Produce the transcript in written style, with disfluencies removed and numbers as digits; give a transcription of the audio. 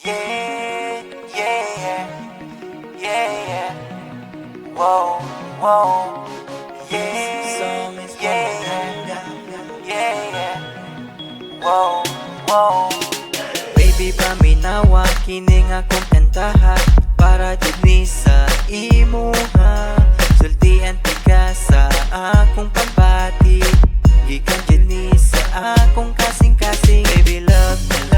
Yeah, yeah, yeah, yeah. Whoa, whoa. Yeah, yeah, yeah. Whoa, whoa. Baby, paminawa kining akong kantaha para jud ni sa imuha. Sultian ti ka sa akong pagbati, gikan jud ni sa akong kasing-kasing. Baby, love na